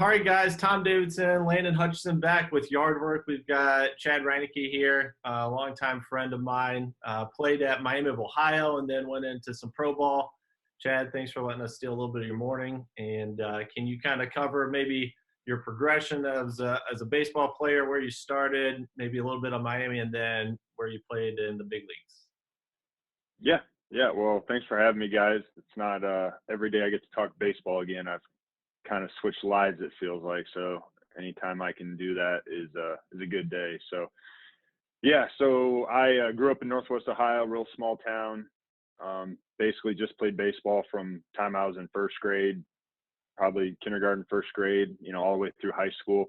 All right, guys. Tom Davidson, Landon Hutchinson back with Yard Work. We've got Chad Reineke here, a longtime friend of mine. Played at Miami of Ohio and then went into some pro ball. Chad, thanks for letting us steal a little bit of your morning. And can you kind of cover maybe your progression as a baseball player, where you started, maybe a little bit on Miami, and then where you played in the big leagues? Yeah, yeah. Well, thanks for having me, guys. It's not every day I get to talk baseball again. I've kind of switched lives, it feels like. So anytime I can do that is a good day. So yeah, so I grew up in Northwest Ohio, real small town. Basically, just played baseball from time I was in first grade, probably kindergarten, first grade, all the way through high school.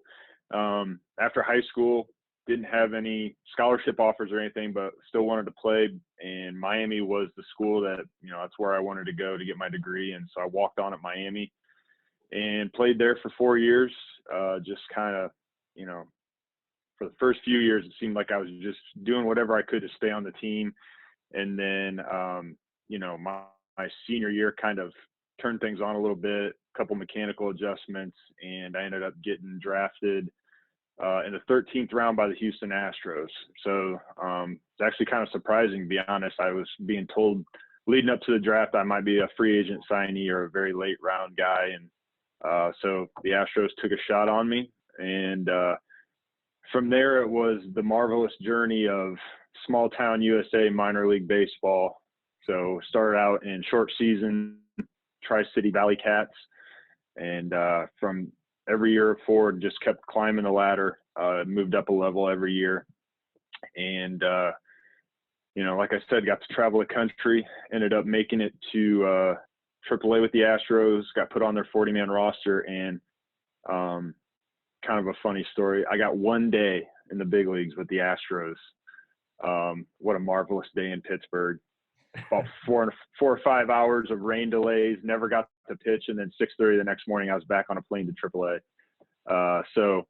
After high school, didn't have any scholarship offers or anything, but still wanted to play. And Miami was the school that, that's where I wanted to go to get my degree. And so I walked on at Miami and played there for 4 years. Just kind of, for the first few years, it seemed like I was just doing whatever I could to stay on the team. And then, my senior year kind of turned things on a little bit, a couple mechanical adjustments, and I ended up getting drafted in the 13th round by the Houston Astros. So it's actually kind of surprising, to be honest. I was being told leading up to the draft I might be a free agent signee or a very late round guy. And so the Astros took a shot on me. And from there, it was the marvelous journey of small town USA minor league baseball. So started out in short season, Tri-City Valley Cats. And from every year forward, just kept climbing the ladder, moved up a level every year. And, like I said, got to travel the country, ended up making it to AAA with the Astros, got put on their 40-man roster. And kind of a funny story, I got one day in the big leagues with the Astros. What a marvelous day in Pittsburgh. About four or 5 hours of rain delays, never got to pitch, and then 6:30 the next morning I was back on a plane to AAA. So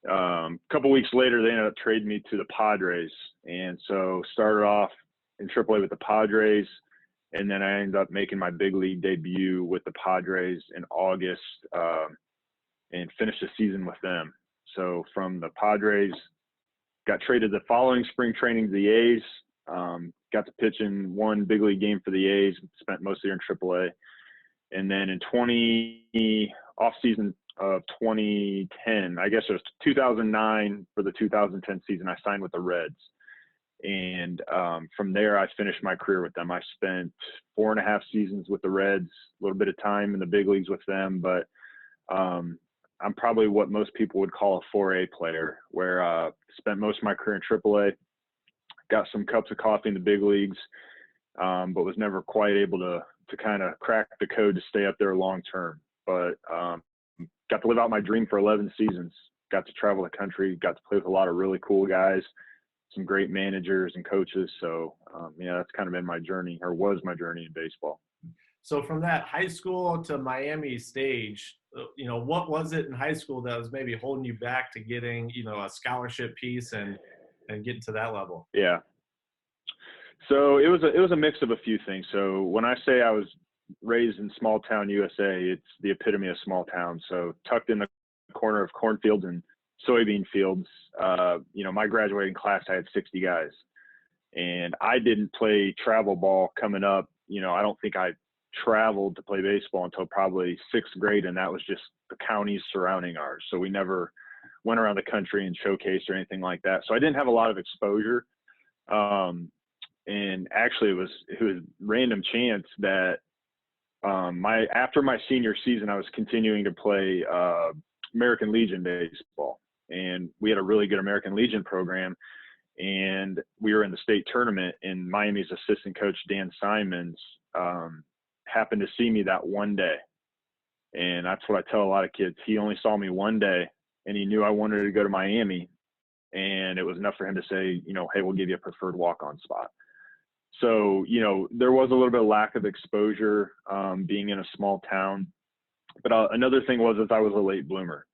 a couple weeks later, they ended up trading me to the Padres, and so started off in AAA with the Padres, and then I ended up making my big league debut with the Padres in August, and finished the season with them. So from the Padres, got traded the following spring training to the A's. Got to pitch in one big league game for the A's, spent most of the year in AAA. And then in off season of 2010, I guess it was 2009 for the 2010 season, I signed with the Reds. And from there, I finished my career with them. I spent 4.5 seasons with the Reds, a little bit of time in the big leagues with them, but I'm probably what most people would call a 4A player, where spent most of my career in AAA. Got some cups of coffee in the big leagues, but was never quite able to kind of crack the code to stay up there long term. But got to live out my dream for 11 seasons. Got to travel the country. Got to play with a lot of really cool guys, some great managers and coaches. So that's kind of been my journey, or was my journey in baseball. So from that high school to Miami stage, what was it in high school that was maybe holding you back to getting, a scholarship piece and getting to that level? Yeah. So it was a mix of a few things. So when I say I was raised in small town USA, it's the epitome of small town. So tucked in the corner of cornfields and soybean fields, my graduating class, I had 60 guys, and I didn't play travel ball coming up. I don't think I traveled to play baseball until probably 6th grade. And that was just the counties surrounding ours. So we never went around the country and showcased or anything like that. So I didn't have a lot of exposure. And actually it was random chance that after my senior season, I was continuing to play American Legion baseball, and we had a really good American Legion program, and we were in the state tournament, and Miami's assistant coach, Dan Simons, happened to see me that one day. And that's what I tell a lot of kids. He only saw me one day, and he knew I wanted to go to Miami, and it was enough for him to say, hey, we'll give you a preferred walk-on spot. So, there was a little bit of lack of exposure being in a small town. But another thing was I was a late bloomer.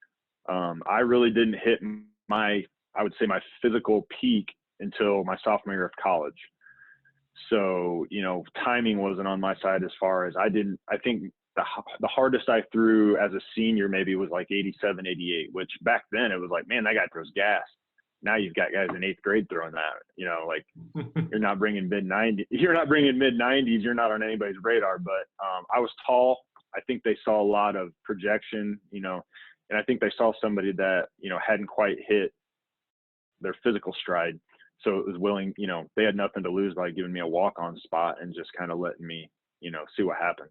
I really didn't hit I would say my physical peak until my sophomore year of college. So, timing wasn't on my side as far as I think the hardest I threw as a senior maybe was like 87, 88, which back then it was like, man, that guy throws gas. Now you've got guys in 8th grade throwing that, like you're not bringing mid-90s. You're not bringing mid-90s. You're not on anybody's radar. But I was tall. I think they saw a lot of projection, and I think they saw somebody that, hadn't quite hit their physical stride. So it was willing, they had nothing to lose by giving me a walk-on spot and just kind of letting me, see what happened.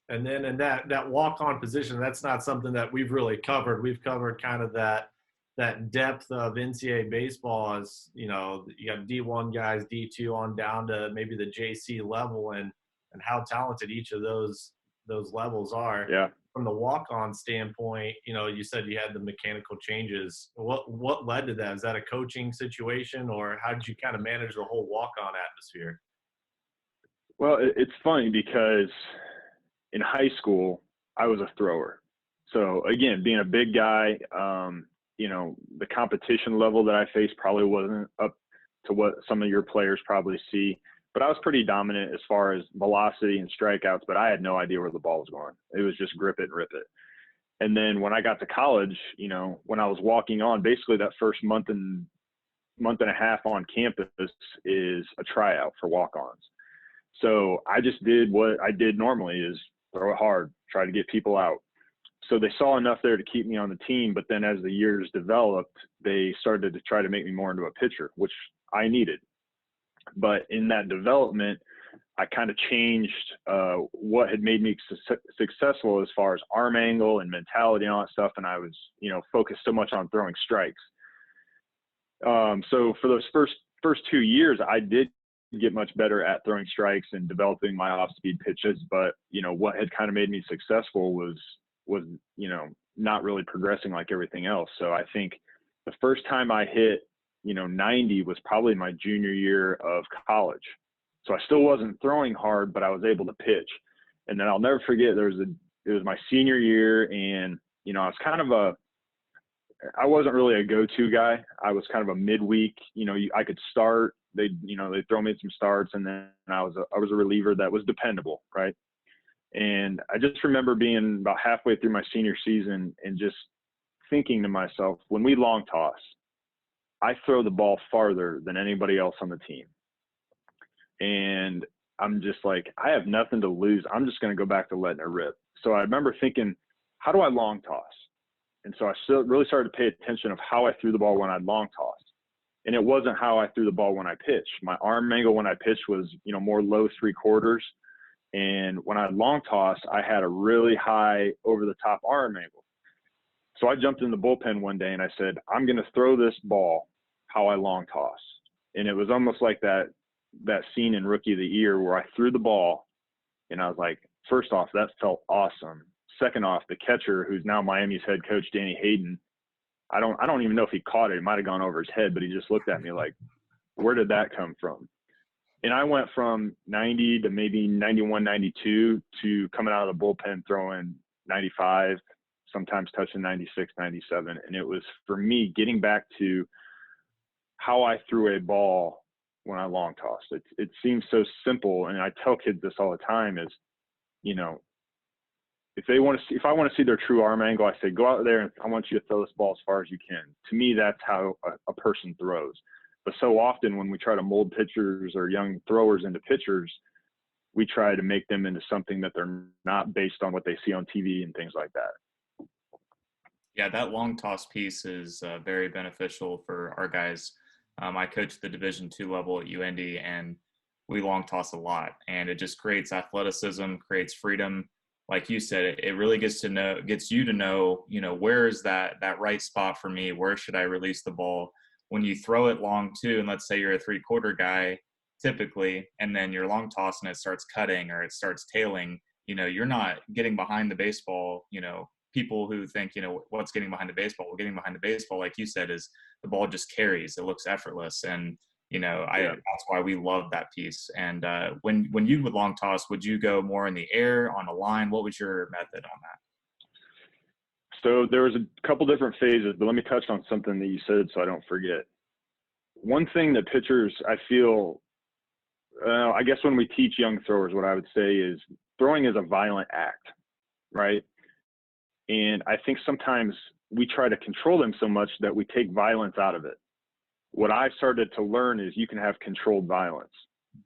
And then in that walk-on position, that's not something that we've really covered. We've covered kind of that depth of NCAA baseball as, you got D1 guys, D2 on down to maybe the JC level, and how talented each of those levels are. Yeah. From the walk-on standpoint, you said you had the mechanical changes. What led to that? Is that a coaching situation, or how did you kind of manage the whole walk-on atmosphere? Well, it's funny because in high school, I was a thrower. So again, being a big guy, the competition level that I faced probably wasn't up to what some of your players probably see. But I was pretty dominant as far as velocity and strikeouts, but I had no idea where the ball was going. It was just grip it and rip it. And then when I got to college, when I was walking on, basically that first month and a half on campus is a tryout for walk-ons. So I just did what I did normally, is throw it hard, try to get people out. So they saw enough there to keep me on the team. But then as the years developed, they started to try to make me more into a pitcher, which I needed. But in that development, I kind of changed what had made me successful as far as arm angle and mentality and all that stuff. And I was, focused so much on throwing strikes. So for those first 2 years, I did get much better at throwing strikes and developing my off-speed pitches. But, what had kind of made me successful was, not really progressing like everything else. So I think the first time I hit, 90 was probably my junior year of college. So I still wasn't throwing hard, but I was able to pitch. And then I'll never forget, it was my senior year, and, I was kind of I wasn't really a go-to guy. I was kind of a midweek, I could start, they'd throw me some starts, and then I was a reliever that was dependable. Right. And I just remember being about halfway through my senior season and just thinking to myself, when we long toss, I throw the ball farther than anybody else on the team. And I'm just like, I have nothing to lose. I'm just going to go back to letting it rip. So I remember thinking, how do I long toss? And so I really started to pay attention of how I threw the ball when I long tossed. And it wasn't how I threw the ball when I pitched. My arm angle when I pitched was, more low 3/4. And when I long toss, I had a really high over the top arm angle. So I jumped in the bullpen one day and I said, I'm going to throw this ball how I long toss. And it was almost like that scene in Rookie of the Year where I threw the ball and I was like, first off, that felt awesome. Second off, the catcher, who's now Miami's head coach, Danny Hayden, I don't even know if he caught it. It might have gone over his head, but he just looked at me like, where did that come from? And I went from 90 to maybe 91, 92 to coming out of the bullpen throwing 95, sometimes touching 96, 97. And it was, for me, getting back to how I threw a ball when I long tossed. It seems so simple. And I tell kids this all the time is, if I want to see their true arm angle, I say, go out there and I want you to throw this ball as far as you can. To me, that's how a person throws. But so often when we try to mold pitchers or young throwers into pitchers, we try to make them into something that they're not, based on what they see on TV and things like that. Yeah, that long toss piece is very beneficial for our guys. I coach the Division II level at UIndy, and we long toss a lot, and it just creates athleticism, creates freedom. Like you said, it really gets you to know, where is that right spot for me? Where should I release the ball? When you throw it long too, and let's say you're a 3/4 guy typically, and then you're long toss and it starts cutting or it starts tailing, you're not getting behind the baseball. People who think, what's getting behind the baseball? Well, getting behind the baseball, like you said, is the ball just carries. It looks effortless. And, that's why we love that piece. And when you would long toss, would you go more in the air, on a line? What was your method on that? So there was a couple different phases, but let me touch on something that you said so I don't forget. One thing that pitchers, I feel, I guess when we teach young throwers, what I would say is throwing is a violent act. right? And I think sometimes we try to control them so much that we take violence out of it. What I've started to learn is you can have controlled violence.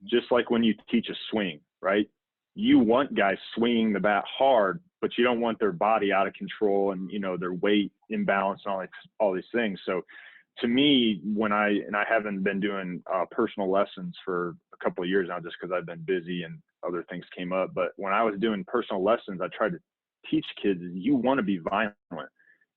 Just like when you teach a swing, right? You want guys swinging the bat hard, but you don't want their body out of control and, you know, their weight imbalance and all these things. So to me, I haven't been doing personal lessons for a couple of years now, just because I've been busy and other things came up. But when I was doing personal lessons, I tried to teach kids, you want to be violent.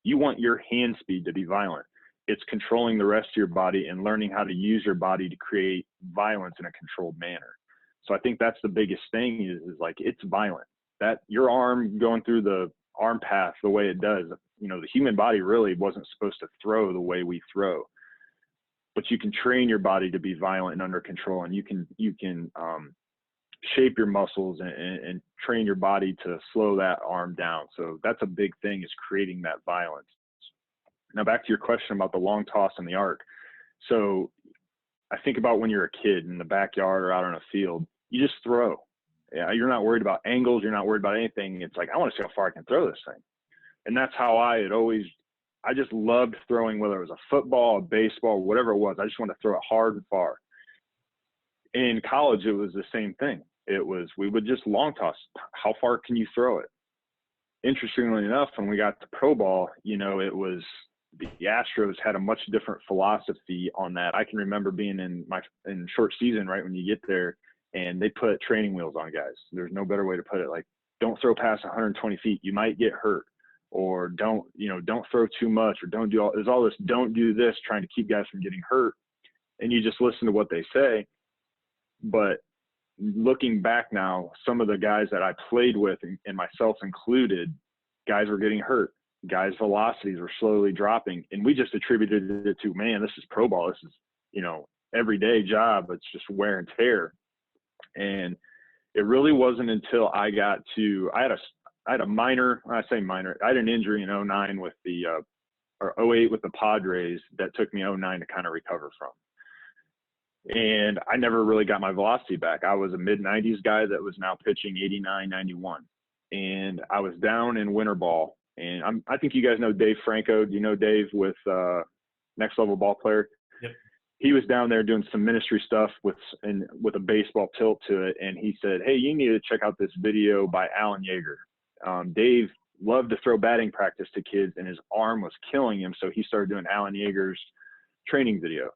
You want your hand speed to be violent. It's controlling the rest of your body and learning how to use your body to create violence in a controlled manner. So I think that's the biggest thing is like, it's violent. That your arm going through the arm path the way it does, you know, the human body really wasn't supposed to throw the way we throw, but you can train your body to be violent and under control, and you can shape your muscles and train your body to slow that arm down. So that's a big thing, is creating that violence. Now back to your question about the long toss and the arc. So I think about when you're a kid in the backyard or out on a field, you just throw. Yeah, you're not worried about angles. You're not worried about anything. It's like, I want to see how far I can throw this thing. And that's how I just loved throwing, whether it was a football, a baseball, whatever it was. I just wanted to throw it hard and far. In college, it was the same thing. We would just long toss. How far can you throw it? Interestingly enough, when we got to pro ball, you know, the Astros had a much different philosophy on that. I can remember being in short season, right, when you get there, and they put training wheels on guys. There's no better way to put it. Like, don't throw past 120 feet. You might get hurt. Or don't throw too much, or there's all this, don't do this, trying to keep guys from getting hurt. And you just listen to what they say. But looking back now, some of the guys that I played with, and myself included, guys were getting hurt. Guys' velocities were slowly dropping. And we just attributed it to, man, this is pro ball. This is, you know, everyday job. It's just wear and tear. And it really wasn't until I had a minor, I say minor, I had an injury in 09 with or 08 with the Padres that took me 09 to kind of recover from. And I never really got my velocity back. I was a mid-90s guy that was now pitching 89, 91. And I was down in winter ball. And I think you guys know Dave Franco. Do you know Dave with Next Level Ball Player? Yep. He was down there doing some ministry stuff with a baseball tilt to it. And he said, hey, you need to check out this video by Alan Yeager. Dave loved to throw batting practice to kids, and his arm was killing him. So he started doing Alan Yeager's training video.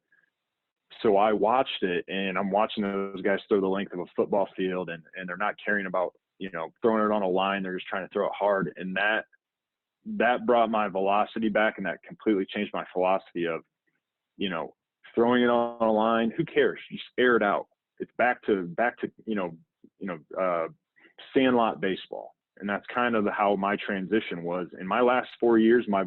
So I watched it, and I'm watching those guys throw the length of a football field, and they're not caring about, you know, throwing it on a line. They're just trying to throw it hard. And that brought my velocity back, and that completely changed my philosophy of, you know, throwing it on a line. Who cares? Just air it out. It's back to sandlot baseball. And that's kind of how my transition was. In my last 4 years, my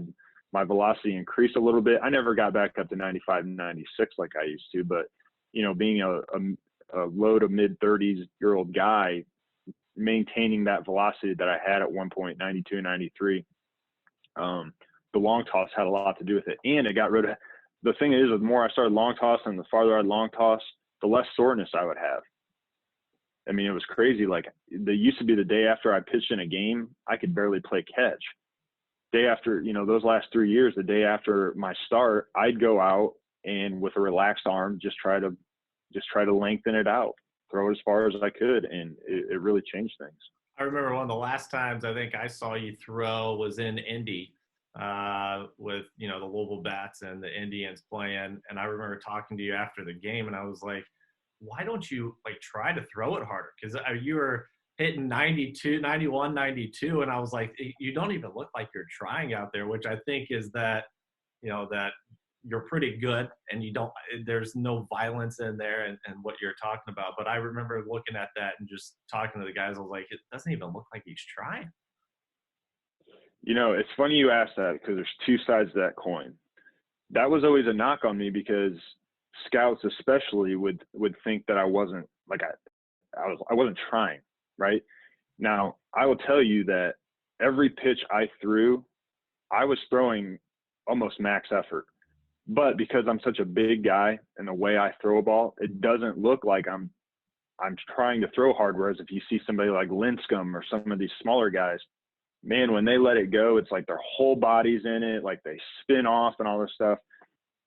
velocity increased a little bit. I never got back up to 95, 96 like I used to, but, you know, being a low to mid 30s-year-old guy, maintaining that velocity that I had at one point, 92, 93, the long toss had a lot to do with it. And it got rid of – the thing is, the more I started long tossing, the farther I'd long toss, the less soreness I would have. I mean, it was crazy. Like, there used to be the day after I pitched in a game, I could barely play catch. Day after, you know, those last 3 years, the day after my start, I'd go out and with a relaxed arm, just try to lengthen it out, throw it as far as I could. And it really changed things. I remember one of the last times I think I saw you throw was in Indy with, you know, the Louisville Bats and the Indians playing. And I remember talking to you after the game, and I was like, why don't you like try to throw it harder? Because you were hitting 92, 91, 92. And I was like, you don't even look like you're trying out there, which I think is that, you know, that you're pretty good and there's no violence in there and what you're talking about. But I remember looking at that and just talking to the guys, I was like, it doesn't even look like he's trying. You know, it's funny you ask that, because there's two sides to that coin. That was always a knock on me, because scouts especially would think that I wasn't like I wasn't trying. Right now, I will tell you that every pitch I threw, I was throwing almost max effort. But because I'm such a big guy and the way I throw a ball, it doesn't look like I'm trying to throw hard. Whereas if you see somebody like Linscomb or some of these smaller guys, man, when they let it go, it's like their whole body's in it, like they spin off and all this stuff.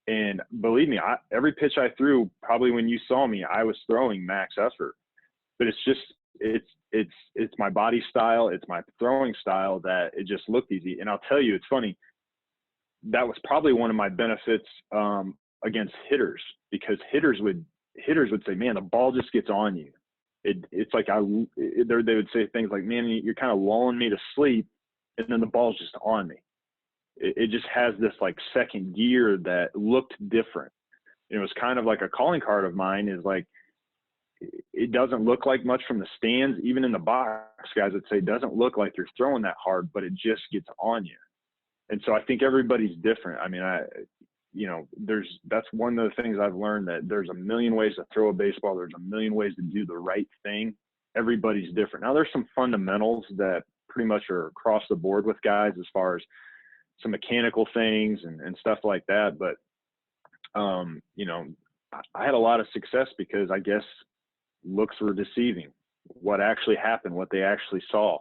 And believe me, every pitch I threw, probably when you saw me, I was throwing max effort. But it's just it's my body style, it's my throwing style that it just looked easy. And I'll tell you, it's funny. That was probably one of my benefits against hitters, because hitters would say, man, the ball just gets on you. It's like they would say things like, man, you're kind of lulling me to sleep, and then the ball's just on me. It just has this like second gear that looked different. It was kind of like a calling card of mine, is like, it doesn't look like much from the stands. Even in the box, guys would say it doesn't look like you're throwing that hard, but it just gets on you. And so I think everybody's different. I mean, that's one of the things I've learned, that there's a million ways to throw a baseball. There's a million ways to do the right thing. Everybody's different. Now, there's some fundamentals that pretty much are across the board with guys, as far as some mechanical things and stuff like that. But, I had a lot of success because I guess looks were deceiving. What actually happened, what they actually saw.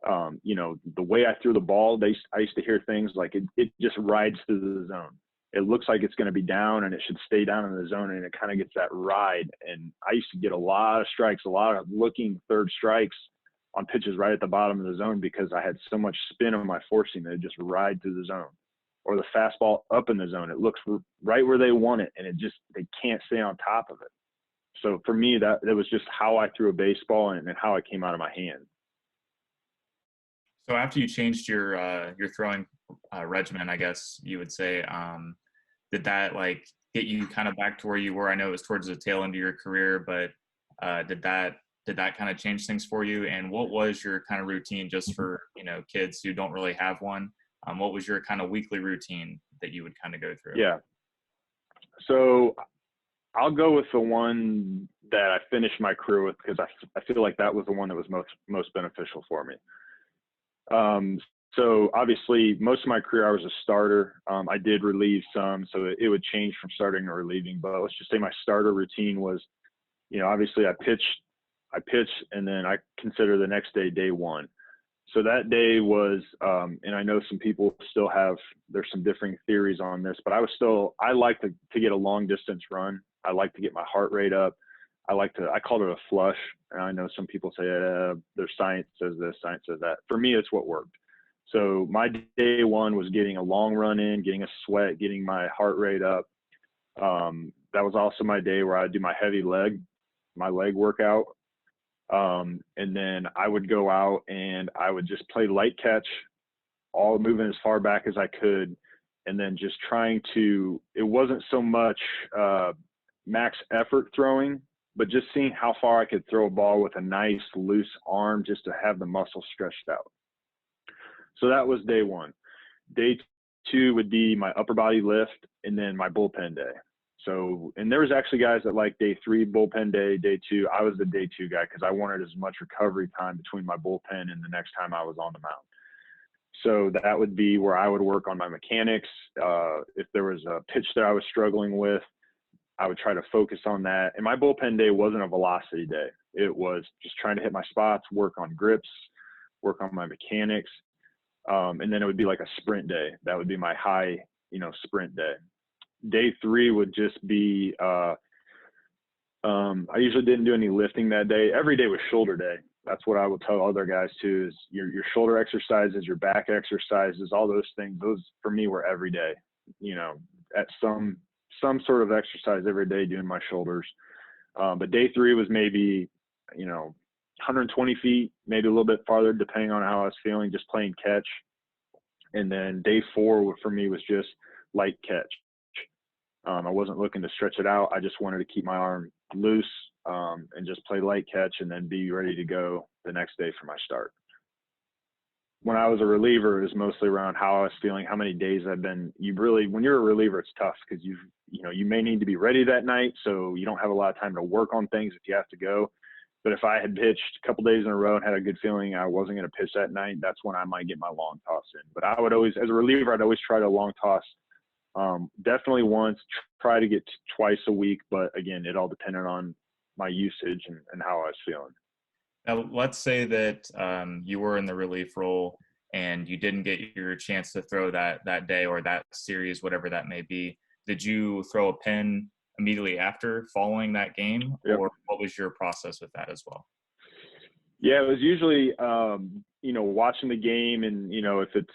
The way I threw the ball, I used to hear things like it just rides through the zone. It looks like it's going to be down and it should stay down in the zone, and it kind of gets that ride. And I used to get a lot of strikes, a lot of looking third strikes on pitches right at the bottom of the zone, because I had so much spin on my four seam that it just ride through the zone. Or the fastball up in the zone, it looks right where they want it, and they can't stay on top of it. So for me, that was just how I threw a baseball and how it came out of my hand. So after you changed your throwing regimen, I guess you would say, did that like get you kind of back to where you were? I know it was towards the tail end of your career, but did that kind of change things for you? And what was your kind of routine, just for kids who don't really have one? What was your kind of weekly routine that you would kind of go through? Yeah. So I'll go with the one that I finished my career with, because I feel like that was the one that was most beneficial for me. So obviously most of my career I was a starter. I did relieve some, so it would change from starting to relieving. But let's just say my starter routine was, obviously I pitched, and then I consider the next day one. So that day was, and I know some people still there's some differing theories on this, but I like to get a long distance run. I like to get my heart rate up. I called it a flush. And I know some people say, there's science says this, science says that. For me, it's what worked. So my day one was getting a long run in, getting a sweat, getting my heart rate up. That was also my day where I'd do my my leg workout. And then I would go out and I would just play light catch, all moving as far back as I could. And then just it wasn't so much max effort throwing, but just seeing how far I could throw a ball with a nice loose arm, just to have the muscle stretched out. So that was day one. Day two would be my upper body lift, and then my bullpen day. So, and there was actually guys that like day three, bullpen day, day two. I was the day two guy, because I wanted as much recovery time between my bullpen and the next time I was on the mound. So that would be where I would work on my mechanics. If there was a pitch that I was struggling with, I would try to focus on that. And my bullpen day wasn't a velocity day. It was just trying to hit my spots, work on grips, work on my mechanics. And then it would be like a sprint day. That would be my high, sprint day. Day three would just be, I usually didn't do any lifting that day. Every day was shoulder day. That's what I will tell other guys too, is your shoulder exercises, your back exercises, all those things. Those for me were every day, at some sort of exercise every day doing my shoulders. But day three was maybe, 120 feet, maybe a little bit farther, depending on how I was feeling, just playing catch. And then day four for me was just light catch. I wasn't looking to stretch it out. I just wanted to keep my arm loose and just play light catch, and then be ready to go the next day for my start. When I was a reliever, it was mostly around how I was feeling, how many days I've been. When you're a reliever, it's tough, because you may need to be ready that night, so you don't have a lot of time to work on things if you have to go. But if I had pitched a couple days in a row and had a good feeling I wasn't going to pitch that night, that's when I might get my long toss in. But I would always, as a reliever, I'd always try to long toss. Definitely once, try to get twice a week. But again, it all depended on my usage and how I was feeling. Now, let's say that you were in the relief role and you didn't get your chance to throw that day or that series, whatever that may be. Did you throw a pin immediately after following that game, Yep. or what was your process with that as well? Yeah, it was usually, watching the game and, if it's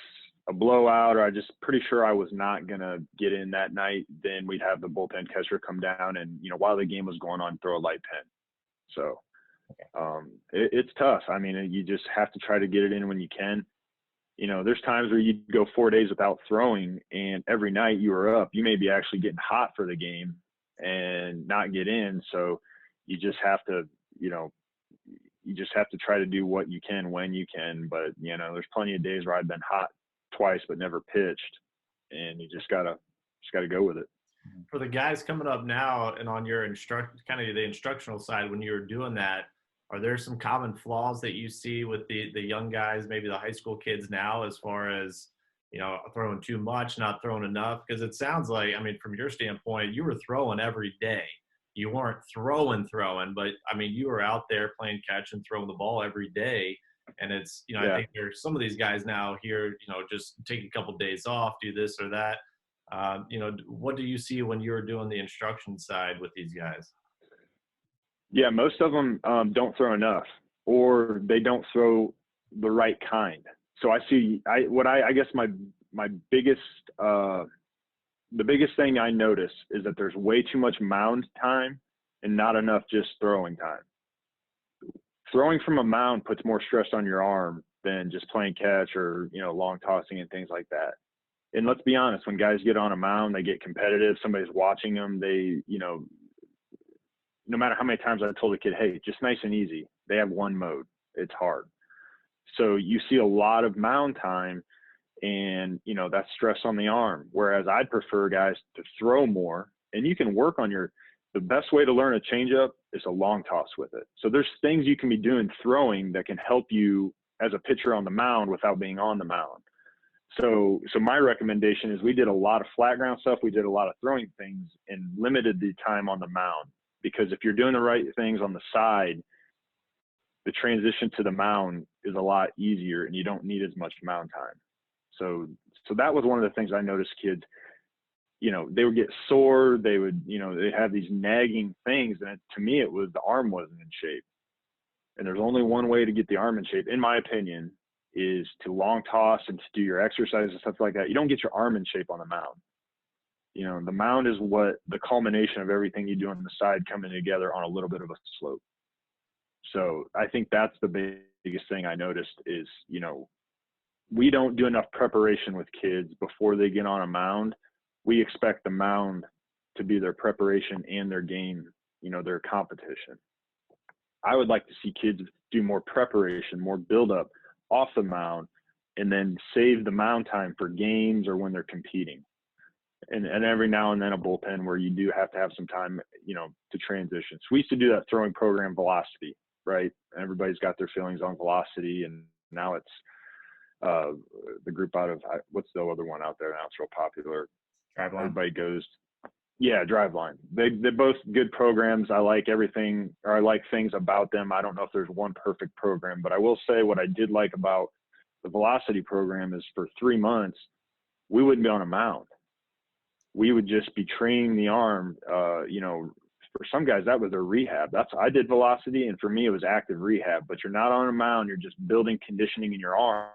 a blowout or I just pretty sure I was not going to get in that night, then we'd have the bullpen catcher come down and, while the game was going on, throw a light pin. So it's tough. I mean, you just have to try to get it in when you can. There's times where you go 4 days without throwing and every night you were up, you may be actually getting hot for the game and not get in. So you just have to, try to do what you can when you can. But, there's plenty of days where I've been hot twice but never pitched, and you just gotta go with it. For the guys coming up now and on your kind of the instructional side, when you're doing that, are there some common flaws that you see with the young guys, maybe the high school kids now, as far as, throwing too much, not throwing enough? Because it sounds like, I mean, from your standpoint, you were throwing every day. You weren't throwing, but I mean, you were out there playing catch and throwing the ball every day. And it's, Yeah. I think there's some of these guys now here, just take a couple of days off, do this or that. What do you see when you're doing the instruction side with these guys? Yeah, most of them don't throw enough, or they don't throw the right kind. So I guess my biggest the biggest thing I notice is that there's way too much mound time and not enough just throwing time. Throwing from a mound puts more stress on your arm than just playing catch or, long tossing and things like that. And let's be honest, when guys get on a mound, they get competitive. Somebody's watching them. They, no matter how many times I told a kid, hey, just nice and easy. They have one mode. It's hard. So you see a lot of mound time and, that's stress on the arm. Whereas I'd prefer guys to throw more, and you can work on the best way to learn a changeup is a long toss with it. So there's things you can be doing throwing that can help you as a pitcher on the mound without being on the mound. So my recommendation is we did a lot of flat ground stuff. We did a lot of throwing things and limited the time on the mound, because if you're doing the right things on the side, the transition to the mound is a lot easier and you don't need as much mound time. So that was one of the things I noticed kids, they would get sore. They would, they have these nagging things. And to me, it was the arm wasn't in shape. And there's only one way to get the arm in shape, in my opinion, is to long toss and to do your exercise and stuff like that. You don't get your arm in shape on the mound. The mound is what the culmination of everything you do on the side coming together on a little bit of a slope. So I think that's the biggest thing I noticed is, we don't do enough preparation with kids before they get on a mound. We expect the mound to be their preparation and their game, their competition. I would like to see kids do more preparation, more buildup off the mound, and then save the mound time for games or when they're competing. And every now and then a bullpen where you do have to have some time, to transition. So we used to do that throwing program velocity, right? Everybody's got their feelings on velocity, and now it's the group out of, what's the other one out there now? It's real popular. Driveline. Everybody goes, yeah, Driveline. They're both good programs. I like everything, or I like things about them. I don't know if there's one perfect program, but I will say what I did like about the velocity program is for 3 months, we wouldn't be on a mound. We would just be training the arm. For some guys, that was their rehab. I did velocity, and for me, it was active rehab. But you're not on a mound. You're just building conditioning in your arm.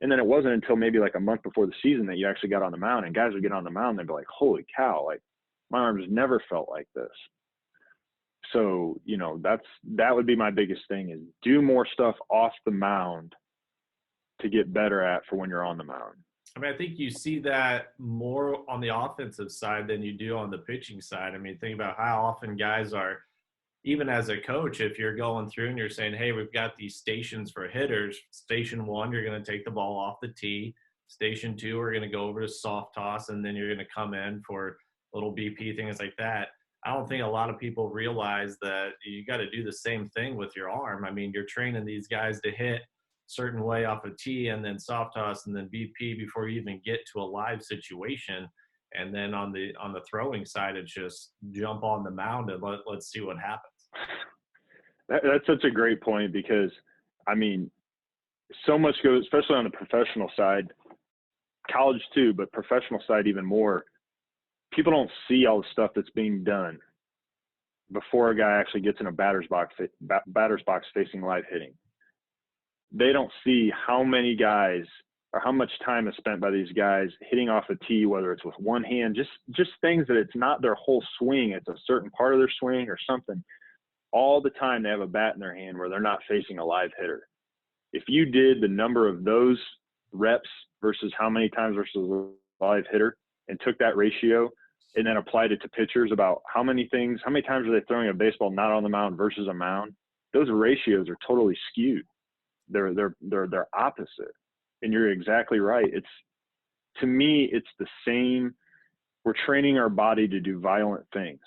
And then it wasn't until maybe like a month before the season that you actually got on the mound. And guys would get on the mound, they'd be like, holy cow, like my arms never felt like this. So, that would be my biggest thing, is do more stuff off the mound to get better at for when you're on the mound. I mean, I think you see that more on the offensive side than you do on the pitching side. I mean, think about how often guys are, even as a coach, if you're going through and you're saying, hey, we've got these stations for hitters, station 1, you're going to take the ball off the tee. Station 2, we're going to go over to soft toss, and then you're going to come in for little BP, things like that. I don't think a lot of people realize that you got to do the same thing with your arm. I mean, you're training these guys to hit certain way off a tee and then soft toss and then BP before you even get to a live situation. And then on the throwing side, it's just jump on the mound and let's see what happens. That's such a great point because, I mean, so much goes, especially on the professional side, college too, but professional side even more. People don't see all the stuff that's being done before a guy actually gets in a batter's box facing live hitting. They don't see how many guys or how much time is spent by these guys hitting off a tee, whether it's with one hand, just things that it's not their whole swing, it's a certain part of their swing or something. All the time they have a bat in their hand where they're not facing a live hitter. If you did the number of those reps versus how many times versus a live hitter and took that ratio and then applied it to pitchers about how many times are they throwing a baseball not on the mound versus a mound, those ratios are totally skewed. They're opposite. And you're exactly right. To me, it's the same. We're training our body to do violent things,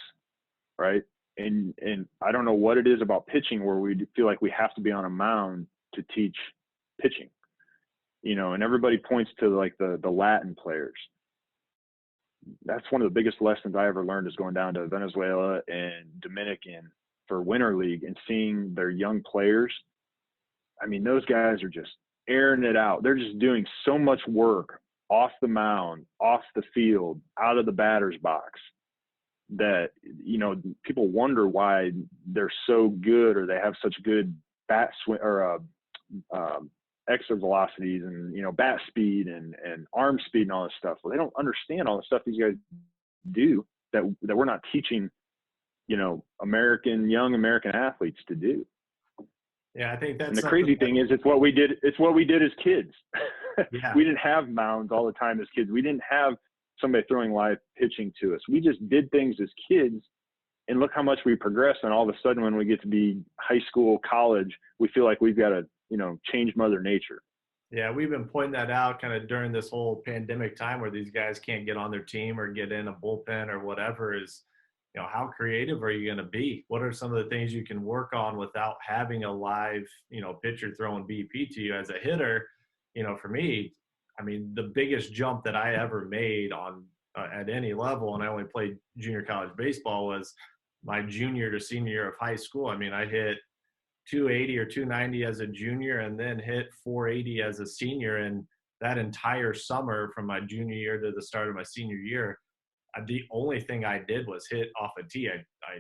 right? And I don't know what it is about pitching where we feel like we have to be on a mound to teach pitching, and everybody points to like the Latin players. That's one of the biggest lessons I ever learned is going down to Venezuela and Dominican for Winter League and seeing their young players. I mean, those guys are just airing it out. They're just doing so much work off the mound, off the field, out of the batter's box that, people wonder why they're so good or they have such good bat swing or exit velocities and, bat speed and arm speed and all this stuff. Well, they don't understand all the stuff these guys do that we're not teaching, young American athletes to do. Yeah, I think that's. And the crazy thing is, it's what we did as kids. Yeah. We didn't have mounds all the time as kids. We didn't have somebody throwing live pitching to us. We just did things as kids, and look how much we progressed. And all of a sudden, when we get to be high school, college, we feel like we've got to, change Mother Nature. Yeah, we've been pointing that out kind of during this whole pandemic time where these guys can't get on their team or get in a bullpen or whatever is, how creative are you going to be? What are some of the things you can work on without having a live, pitcher throwing BP to you as a hitter? For me, I mean, the biggest jump that I ever made on at any level, and I only played junior college baseball, was my junior to senior year of high school. I mean, I hit 280 or 290 as a junior and then hit 480 as a senior. And that entire summer from my junior year to the start of my senior year, the only thing I did was hit off a tee. I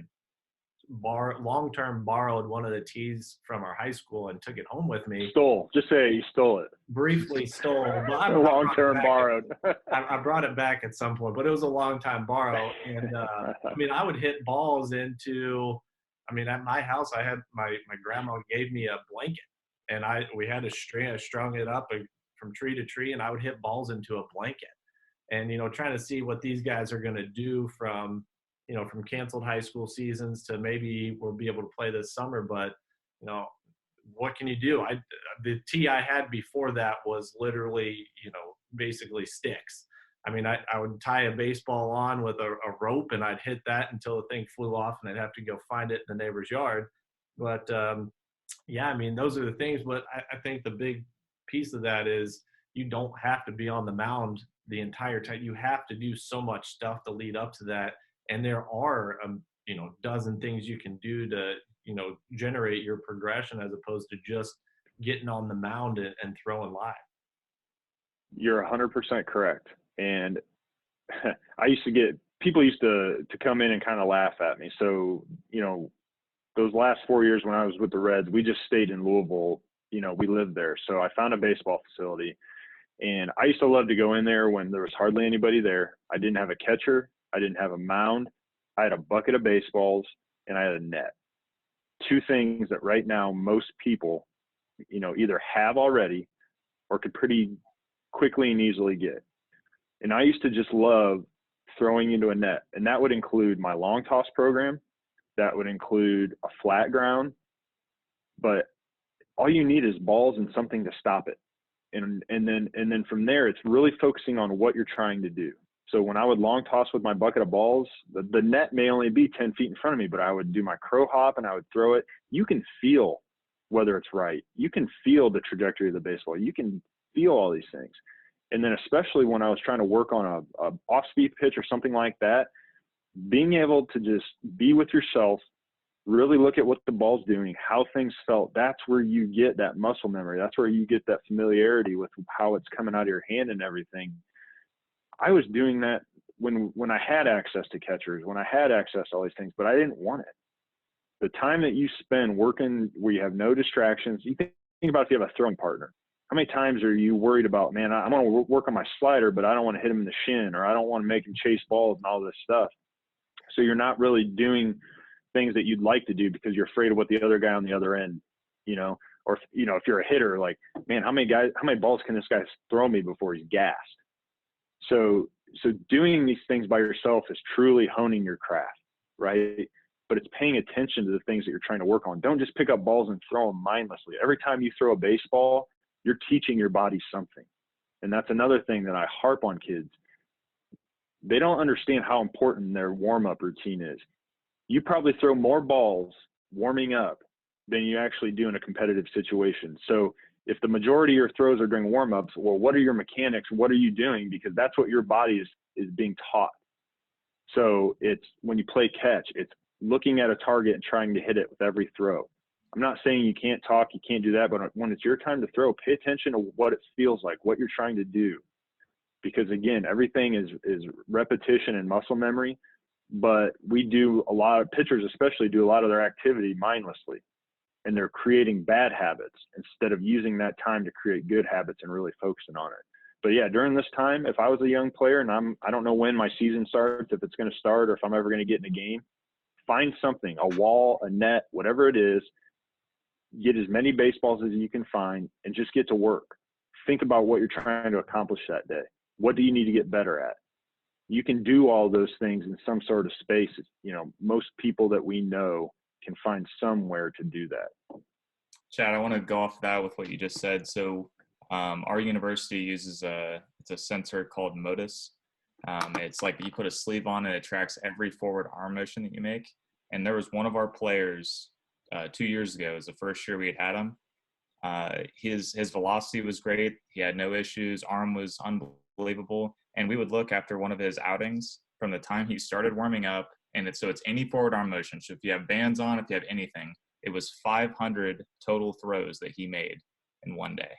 long-term borrowed one of the tees from our high school and took it home with me. Just say you stole it. Briefly stole. Long-term borrowed. I brought it back at some point, but it was a long time borrow. And I would hit balls into, at my house, I had my grandma gave me a blanket, and we had a string. I strung it up from tree to tree, and I would hit balls into a blanket. And, trying to see what these guys are going to do from canceled high school seasons to maybe we'll be able to play this summer. But, what can you do? The tee I had before that was literally, basically sticks. I would tie a baseball on with a rope, and I'd hit that until the thing flew off, and I'd have to go find it in the neighbor's yard. But, those are the things. But I think the big piece of that is you don't have to be on the mound the entire time. You have to do so much stuff to lead up to that. And there are, dozen things you can do to, generate your progression as opposed to just getting on the mound and throwing live. You're 100% correct. And people used to come in and kind of laugh at me. So, those last 4 years when I was with the Reds, we just stayed in Louisville. We lived there. So I found a baseball facility, and I used to love to go in there when there was hardly anybody there. I didn't have a catcher. I didn't have a mound. I had a bucket of baseballs, and I had a net. Two things that right now most people, either have already or could pretty quickly and easily get. And I used to just love throwing into a net, and that would include my long toss program. That would include a flat ground, but all you need is balls and something to stop it. And then from there, it's really focusing on what you're trying to do. So when I would long toss with my bucket of balls, the net may only be 10 feet in front of me, but I would do my crow hop and I would throw it. You can feel whether it's right. You can feel the trajectory of the baseball. You can feel all these things. And then especially when I was trying to work on a off-speed pitch or something like that, being able to just be with yourself really look at what the ball's doing, how things felt. That's where you get that muscle memory. That's where you get that familiarity with how it's coming out of your hand and everything. I was doing that when I had access to catchers, when I had access to all these things, but I didn't want it. The time that you spend working where you have no distractions, you think about if you have a throwing partner. How many times are you worried about, man, I'm going to work on my slider, but I don't want to hit him in the shin, or I don't want to make him chase balls and all this stuff. So you're not really doing things that you'd like to do because you're afraid of what the other guy on the other end, or, if you're a hitter, like, man, how many balls can this guy throw me before he's gassed? So doing these things by yourself is truly honing your craft, right? But it's paying attention to the things that you're trying to work on. Don't just pick up balls and throw them mindlessly. Every time you throw a baseball, you're teaching your body something. And that's another thing that I harp on kids. They don't understand how important their warm-up routine is. You probably throw more balls warming up than you actually do in a competitive situation. So if the majority of your throws are during warm-ups, well, what are your mechanics? What are you doing? Because that's what your body is being taught. So it's when you play catch, it's looking at a target and trying to hit it with every throw. I'm not saying you can't talk, you can't do that, but when it's your time to throw, pay attention to what it feels like, what you're trying to do. Because again, everything is repetition and muscle memory, but we do a lot of pitchers, especially do a lot of their activity mindlessly, and they're creating bad habits instead of using that time to create good habits and really focusing on it. But yeah, during this time, if I was a young player and I don't know when my season starts, if it's going to start or if I'm ever going to get in a game, find something, a wall, a net, whatever it is, get as many baseballs as you can find and just get to work. Think about what you're trying to accomplish that day. What do you need to get better at? You can do all those things in some sort of space. Most people that we know can find somewhere to do that. Chad, I want to go off that with what you just said. So our university uses it's a sensor called Modus. It's like you put a sleeve on and it tracks every forward arm motion that you make. And there was one of our players 2 years ago. It was the first year we had him. His velocity was great. He had no issues. Arm was unbelievable. And we would look after one of his outings from the time he started warming up. And it's any forward arm motion. So if you have bands on, if you have anything, it was 500 total throws that he made in one day.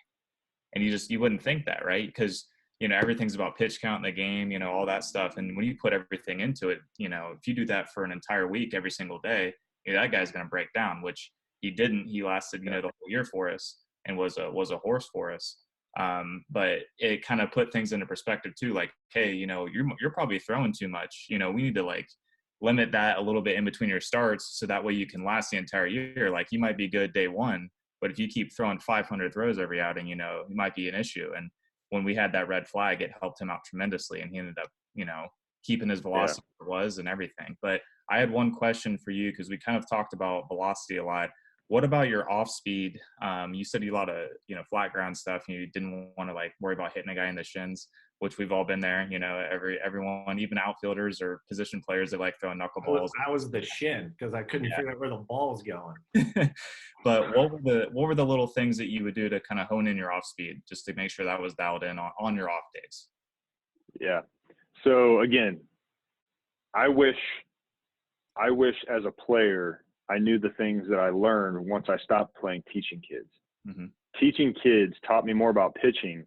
And you wouldn't think that, right? Because, everything's about pitch count in the game, all that stuff. And when you put everything into it, if you do that for an entire week, every single day, that guy's going to break down, which he didn't. He lasted, the whole year for us and was a horse for us. But it kind of put things into perspective too. Like, hey, you're probably throwing too much. We need to limit that a little bit in between your starts so that way you can last the entire year. Like, you might be good day one, but if you keep throwing 500 throws every outing, it might be an issue. And when we had that red flag, it helped him out tremendously, and he ended up, keeping his velocity where it was and everything. But I had one question for you, because we kind of talked about velocity a lot. What about your off speed? You said you a lot of, flat ground stuff. You didn't want to worry about hitting a guy in the shins, which we've all been there. Everyone, even outfielders or position players that like throwing knuckleballs. I was the shin because I couldn't figure out where the ball's going. But what were the little things that you would do to kind of hone in your off speed, just to make sure that was dialed in on your off days? Yeah. So again, I wish as a player I knew the things that I learned once I stopped playing teaching kids. Mm-hmm. Teaching kids taught me more about pitching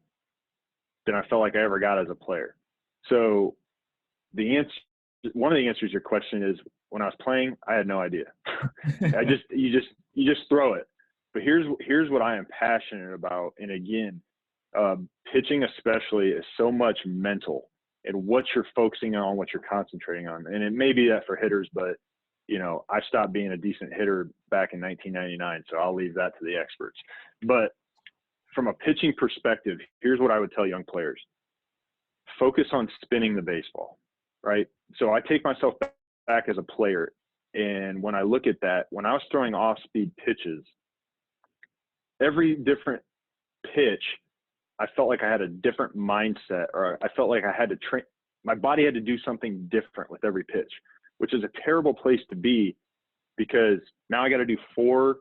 than I felt like I ever got as a player. So one of the answers to your question is, when I was playing, I had no idea. You just throw it. But here's what I am passionate about. And again, pitching especially is so much mental and what you're focusing on, what you're concentrating on. And it may be that for hitters, but I stopped being a decent hitter back in 1999, so I'll leave that to the experts. But from a pitching perspective, here's what I would tell young players. Focus on spinning the baseball, right? So I take myself back as a player, and when I look at that, when I was throwing off-speed pitches, every different pitch, I felt like I had a different mindset, or I felt like I had to train. My body had to do something different with every pitch, which is a terrible place to be, because now I got to do four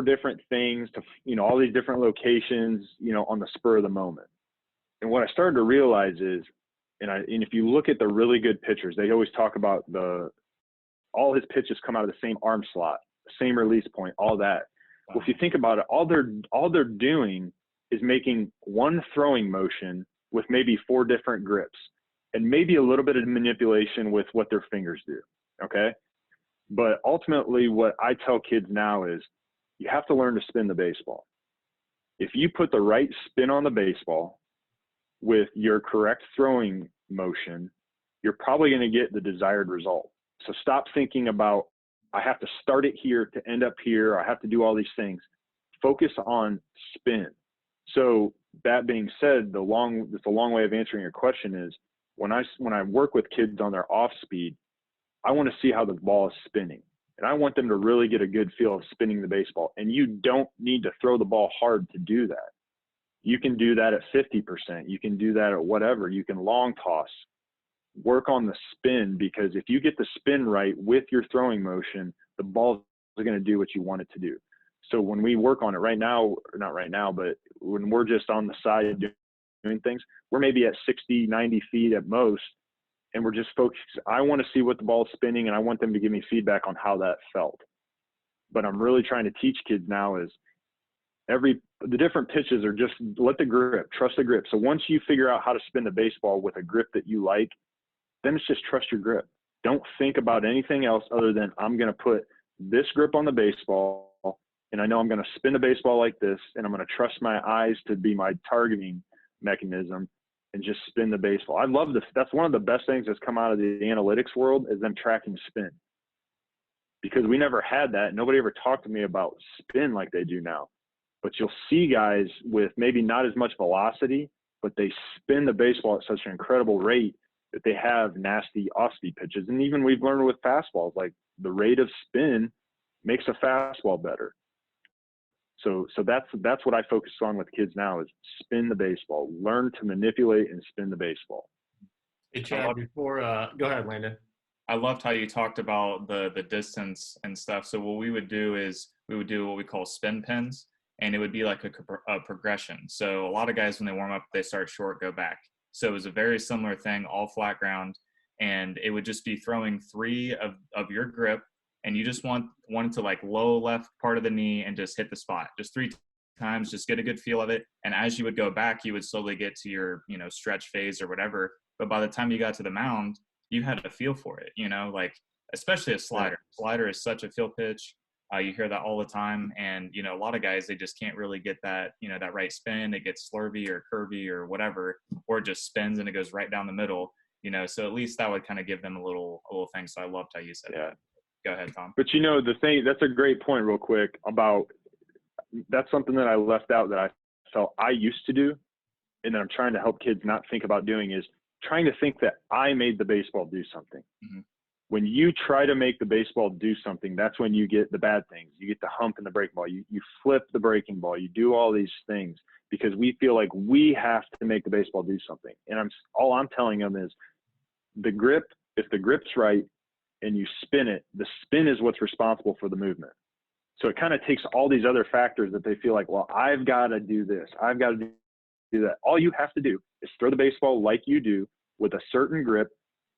different things to, all these different locations, on the spur of the moment. And what I started to realize is, and if you look at the really good pitchers, they always talk about the all his pitches come out of the same arm slot, same release point, all that. Wow. Well, if you think about it, all they're doing is making one throwing motion with maybe 4 different grips and maybe a little bit of manipulation with what their fingers do. Okay. But ultimately what I tell kids now is you have to learn to spin the baseball. If you put the right spin on the baseball with your correct throwing motion, you're probably going to get the desired result. So stop thinking about, I have to start it here to end up here. I have to do all these things. Focus on spin. So that being said, it's a long way of answering your question is when I work with kids on their off speed, I want to see how the ball is spinning. And I want them to really get a good feel of spinning the baseball. And you don't need to throw the ball hard to do that. You can do that at 50%. You can do that at whatever. You can long toss. Work on the spin, because if you get the spin right with your throwing motion, the ball is going to do what you want it to do. So when we work on it right now, or not right now, but when we're just on the side doing things, we're maybe at 60, 90 feet at most, and we're just focused. I want to see what the ball is spinning, and I want them to give me feedback on how that felt. But I'm really trying to teach kids now is the different pitches are just let the grip, trust the grip. So once you figure out how to spin the baseball with a grip that you like, then it's just trust your grip. Don't think about anything else other than I'm going to put this grip on the baseball, and I know I'm going to spin the baseball like this, and I'm going to trust my eyes to be my targeting mechanism and just spin the baseball. I love this. That's one of the best things that's come out of the analytics world is them tracking spin, because we never had that. Nobody ever talked to me about spin like they do now. But you'll see guys with maybe not as much velocity, but they spin the baseball at such an incredible rate that they have nasty off-speed pitches. And even we've learned with fastballs, like the rate of spin makes a fastball better. So that's what I focus on with kids now is spin the baseball, learn to manipulate and spin the baseball. Hey, Chad, go ahead, Landon. I loved how you talked about the distance and stuff. So what we would do is we would do what we call spin pins, and it would be like a progression. So a lot of guys, when they warm up, they start short, go back. So it was a very similar thing, all flat ground, and it would just be throwing 3 of your grip, and you just want it to like low left part of the knee and just hit the spot, just 3 times, just get a good feel of it. And as you would go back, you would slowly get to your, stretch phase or whatever. But by the time you got to the mound, you had a feel for it, like especially a slider. Slider is such a feel pitch. You hear that all the time. And, a lot of guys, they just can't really get that, that right spin. It gets slurvy or curvy or whatever, or it just spins and it goes right down the middle, so at least that would kind of give them a little thing. So I loved how you said that. Go ahead, Tom. But the thing, that's a great point real quick about, that's something that I left out that I felt I used to do. And that I'm trying to help kids not think about doing is trying to think that I made the baseball do something. Mm-hmm. When you try to make the baseball do something, that's when you get the bad things. You get the hump in the breaking ball. You flip the breaking ball. You do all these things because we feel like we have to make the baseball do something. And all I'm telling them is the grip, if the grip's right and you spin it, the spin is what's responsible for the movement. So it kind of takes all these other factors that they feel like, well, I've got to do this. I've got to do that. All you have to do is throw the baseball like you do with a certain grip.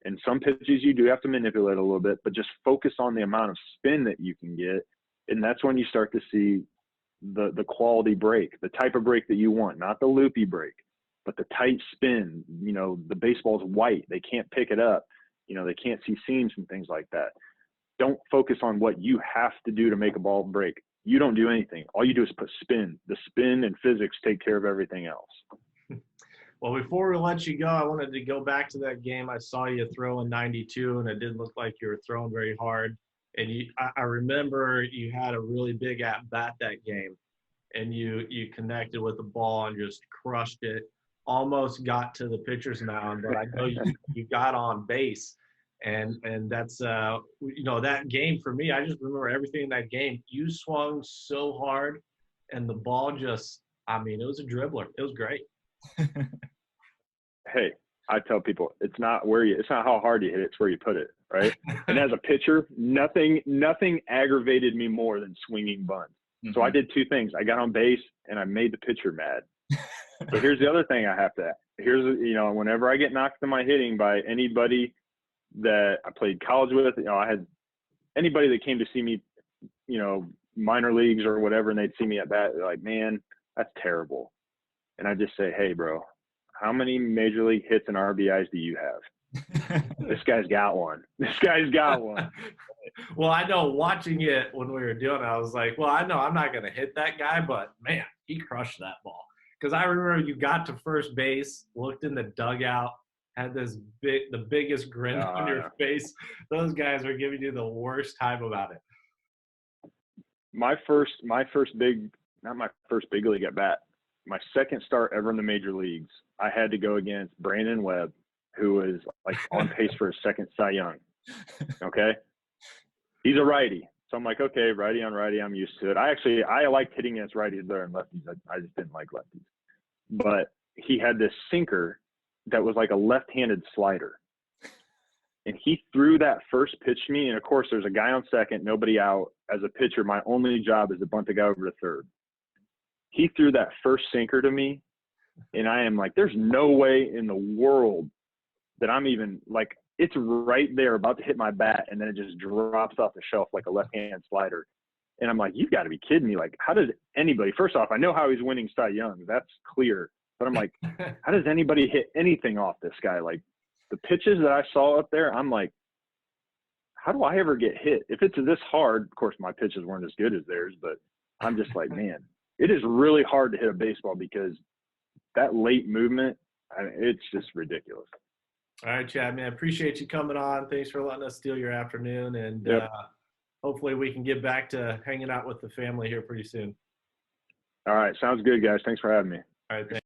And some pitches you do have to manipulate a little bit, but just focus on the amount of spin that you can get. And that's when you start to see the quality break, the type of break that you want, not the loopy break, but the tight spin. The baseball's white. They can't pick it up. They can't see seams and things like that. Don't focus on what you have to do to make a ball break. You don't do anything. All you do is put spin. The spin and physics take care of everything else. Well, before we let you go, I wanted to go back to that game. I saw you throw a 92, and it didn't look like you were throwing very hard. And I remember you had a really big at-bat that game, and you connected with the ball and just crushed it. Almost got to the pitcher's mound, but I know you got on base. And that's, that game for me, I just remember everything in that game. You swung so hard, and the ball just, it was a dribbler. It was great. Hey, I tell people it's not how hard you hit it, it's where you put it, right? And as a pitcher, nothing aggravated me more than swinging bunts. Mm-hmm. So I did 2 things. I got on base and I made the pitcher mad. But here's the other thing I have to. Whenever I get knocked in my hitting by anybody that I played college with, I had anybody that came to see me, you know, minor leagues or whatever, and they'd see me at bat, they're like, man, that's terrible. And I just say, hey, bro, how many major league hits and RBIs do you have? This guy's got one. This guy's got one. Well, I know watching it when we were doing it, I was like, well, I know I'm not going to hit that guy, but man, he crushed that ball. Because I remember you got to first base, looked in the dugout, had the biggest grin on your face. Those guys are giving you the worst time about it. My first big, not my first big league at bat, my second start ever in the major leagues, I had to go against Brandon Webb, who was like on pace for his second Cy Young. Okay. He's a righty. So I'm like, okay, righty on righty, I'm used to it. I liked hitting against righties better than lefties. I just didn't like lefties. But he had this sinker that was like a left-handed slider. And he threw that first pitch to me. And of course, there's a guy on second, nobody out. As a pitcher, my only job is to bunt the guy over to third. He threw that first sinker to me. And I am like, there's no way in the world that I'm even like, it's right there about to hit my bat. And then it just drops off the shelf like a left-hand slider. And I'm like, you've got to be kidding me. Like, how does anybody – first off, I know how he's winning Cy Young. That's clear. But I'm like, how does anybody hit anything off this guy? Like, the pitches that I saw up there, I'm like, how do I ever get hit? If it's this hard – of course, my pitches weren't as good as theirs. But I'm just like, man, it is really hard to hit a baseball because that late movement, it's just ridiculous. All right, Chad, man, appreciate you coming on. Thanks for letting us steal your afternoon. And hopefully we can get back to hanging out with the family here pretty soon. All right. Sounds good, guys. Thanks for having me. All right. Thanks.